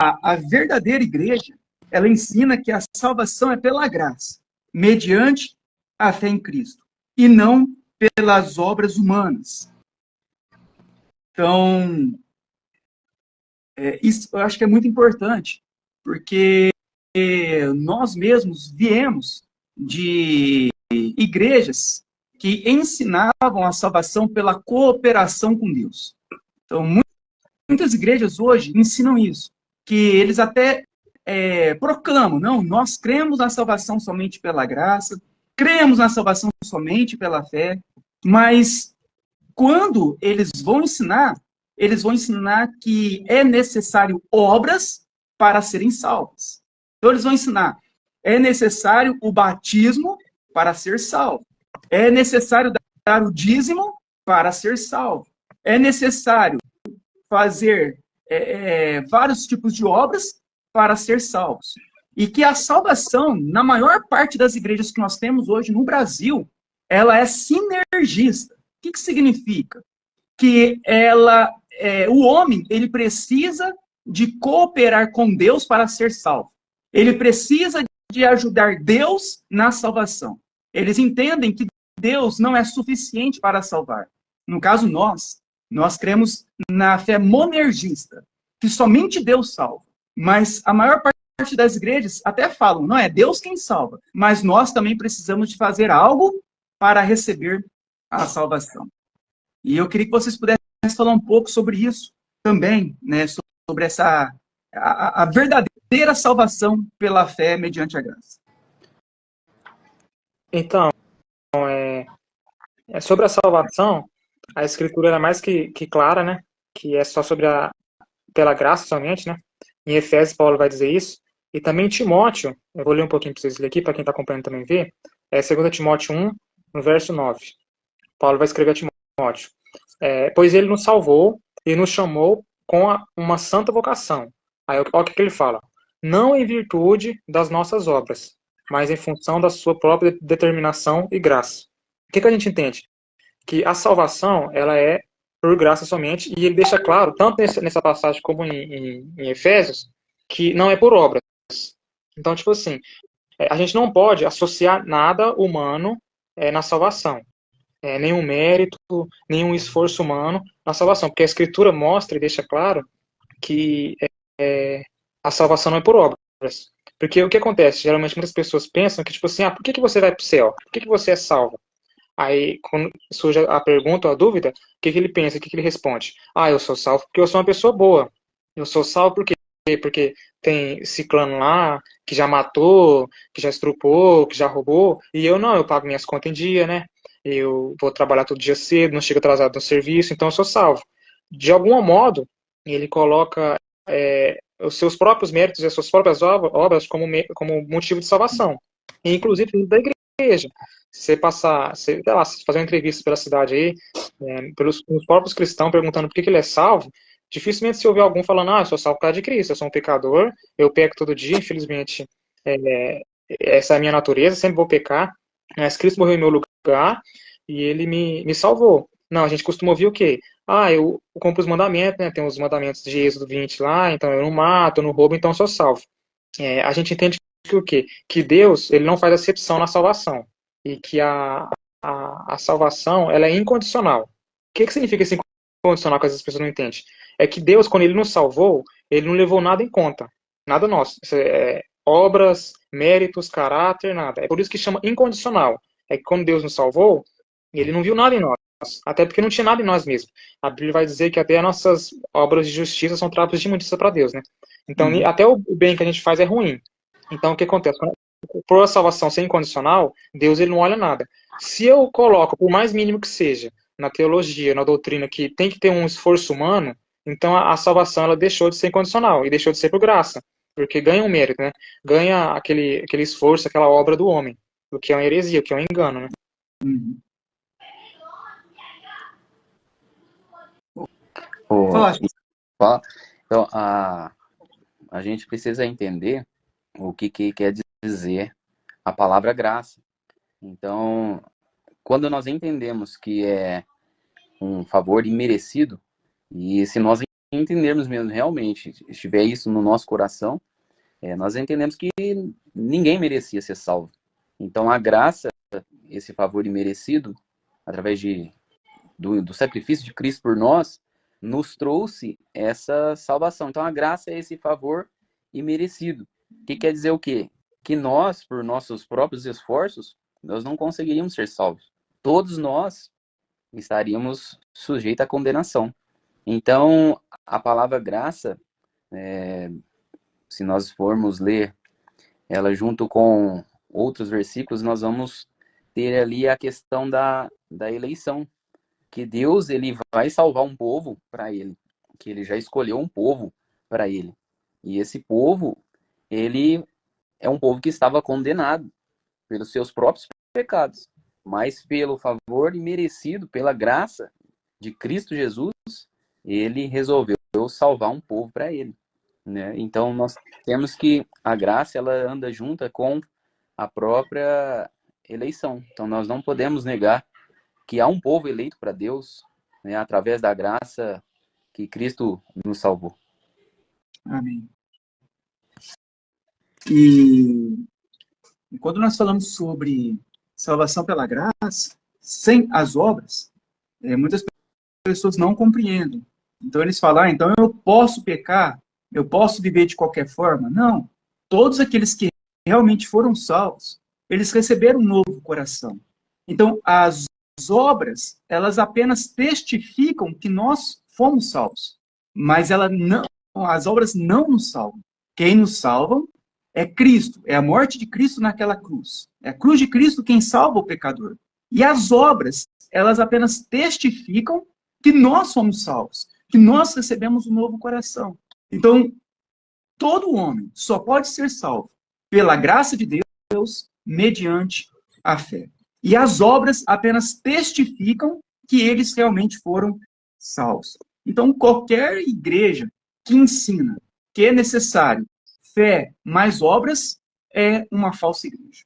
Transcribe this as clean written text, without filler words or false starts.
a verdadeira igreja, ela ensina que a salvação é pela graça, mediante a fé em Cristo, e não pelas obras humanas. Então, isso eu acho que é muito importante, porque nós mesmos viemos de igrejas que ensinavam a salvação pela cooperação com Deus. Então, muitas igrejas hoje ensinam isso, que eles até proclamam, não, nós cremos na salvação somente pela graça, cremos na salvação somente pela fé, mas quando eles vão ensinar que é necessário obras para serem salvos. Então, eles vão ensinar, é necessário o batismo para ser salvo. É necessário dar o dízimo para ser salvo. É necessário fazer vários tipos de obras para ser salvos. E que a salvação, na maior parte das igrejas que nós temos hoje no Brasil, ela é sinergista. O que significa? Que o homem, ele precisa de cooperar com Deus para ser salvo. Ele precisa de ajudar Deus na salvação. Eles entendem que Deus não é suficiente para salvar. No caso, nós cremos na fé monergista, que somente Deus salva. Mas a maior parte das igrejas até falam, não é Deus quem salva, mas nós também precisamos de fazer algo para receber a salvação. E eu queria que vocês pudessem falar um pouco sobre isso também, né? Sobre a verdadeira salvação pela fé mediante a graça. Então, sobre a salvação, a Escritura é mais que clara, né? Que é só pela graça somente, né? Em Efésios, Paulo vai dizer isso. E também em Timóteo, eu vou ler um pouquinho para vocês ler aqui, para quem está acompanhando também ver. 2 Timóteo 1, no verso 9. Paulo vai escrever a Timóteo. Pois ele nos salvou e nos chamou com uma santa vocação. Aí olha o que ele fala. Não em virtude das nossas obras, mas em função da sua própria determinação e graça. O que a gente entende? Que a salvação, ela é por graça somente, e ele deixa claro, tanto nessa passagem como em Efésios, que não é por obras. Então, tipo assim, a gente não pode associar nada humano na salvação. Nenhum mérito, nenhum esforço humano na salvação, porque a Escritura mostra e deixa claro que a salvação não é por obras. Porque o que acontece? Geralmente muitas pessoas pensam que, tipo assim, por que você vai para o céu? Por que você é salvo? Aí, quando surge a pergunta ou a dúvida, o que ele pensa, o que ele responde? Eu sou salvo porque eu sou uma pessoa boa. Eu sou salvo por quê? Porque tem ciclano lá que já matou, que já estrupou, que já roubou, e eu não, eu pago minhas contas em dia, né? Eu vou trabalhar todo dia cedo, não chego atrasado no serviço, então eu sou salvo. De algum modo, ele coloca os seus próprios méritos e as suas próprias obras como motivo de salvação. E, inclusive, da igreja. Se você passar, sei lá, fazer uma entrevista pela cidade aí, pelos próprios cristãos perguntando por que ele é salvo, dificilmente se ouvir algum falando, eu sou salvo por causa de Cristo, eu sou um pecador, eu peco todo dia, infelizmente, essa é a minha natureza, sempre vou pecar, mas Cristo morreu em meu lugar e ele me salvou. Não, a gente costuma ouvir o quê? Eu cumpro os mandamentos, né? Tem os mandamentos de Êxodo 20 lá, então eu não mato, eu não roubo, então eu sou salvo. A gente entende que o quê? Que Deus, ele não faz acepção na salvação. E que a salvação, ela é incondicional. O que significa esse incondicional que as pessoas não entendem? É que Deus, quando ele nos salvou, ele não levou nada em conta. Nada nosso. Obras, méritos, caráter, nada. É por isso que chama incondicional. É que quando Deus nos salvou, ele não viu nada em nós. Até porque não tinha nada em nós mesmos. A Bíblia vai dizer que até as nossas obras de justiça são trapos de imundícia para Deus, né? Então, até o bem que a gente faz é ruim. Então, o que acontece? Por a salvação ser incondicional, Deus ele não olha nada. Se eu coloco, por mais mínimo que seja, na teologia, na doutrina, que tem que ter um esforço humano, então a salvação ela deixou de ser incondicional e deixou de ser por graça. Porque ganha um mérito, né? Ganha aquele esforço, aquela obra do homem. O que é uma heresia, o que é um engano, né? Então, a gente precisa entender o que quer dizer a palavra graça. Então, quando nós entendemos que é um favor imerecido, e se nós entendermos mesmo realmente, estiver isso no nosso coração, nós entendemos que ninguém merecia ser salvo. Então a graça, esse favor imerecido, através do sacrifício de Cristo por nós, nos trouxe essa salvação. Então a graça é esse favor imerecido. Que quer dizer o quê? Que nós, por nossos próprios esforços, nós não conseguiríamos ser salvos. Todos nós estaríamos sujeitos à condenação. Então, a palavra graça, se nós formos ler ela junto com outros versículos, nós vamos ter ali a questão da eleição. Que Deus, ele vai salvar um povo para ele. Que ele já escolheu um povo para ele. E esse povo, ele é um povo que estava condenado pelos seus próprios pecados. Mas pelo favor imerecido, pela graça de Cristo Jesus, ele resolveu salvar um povo para ele, né? Então nós temos que a graça, ela anda junta com a própria eleição. Então nós não podemos negar que há um povo eleito para Deus, né, através da graça que Cristo nos salvou. Amém. E quando nós falamos sobre salvação pela graça, sem as obras, muitas pessoas não compreendem. Então eles falam, então eu posso pecar, eu posso viver de qualquer forma. Não. Todos aqueles que realmente foram salvos, eles receberam um novo coração. Então as obras, elas apenas testificam que nós fomos salvos. Mas as obras não nos salvam. Quem nos salva é Cristo, é a morte de Cristo naquela cruz. É a cruz de Cristo quem salva o pecador. E as obras, elas apenas testificam que nós somos salvos, que nós recebemos um novo coração. Então, todo homem só pode ser salvo pela graça de Deus, mediante a fé. E as obras apenas testificam que eles realmente foram salvos. Então, qualquer igreja que ensina que é necessário fé mais obras é uma falsa igreja.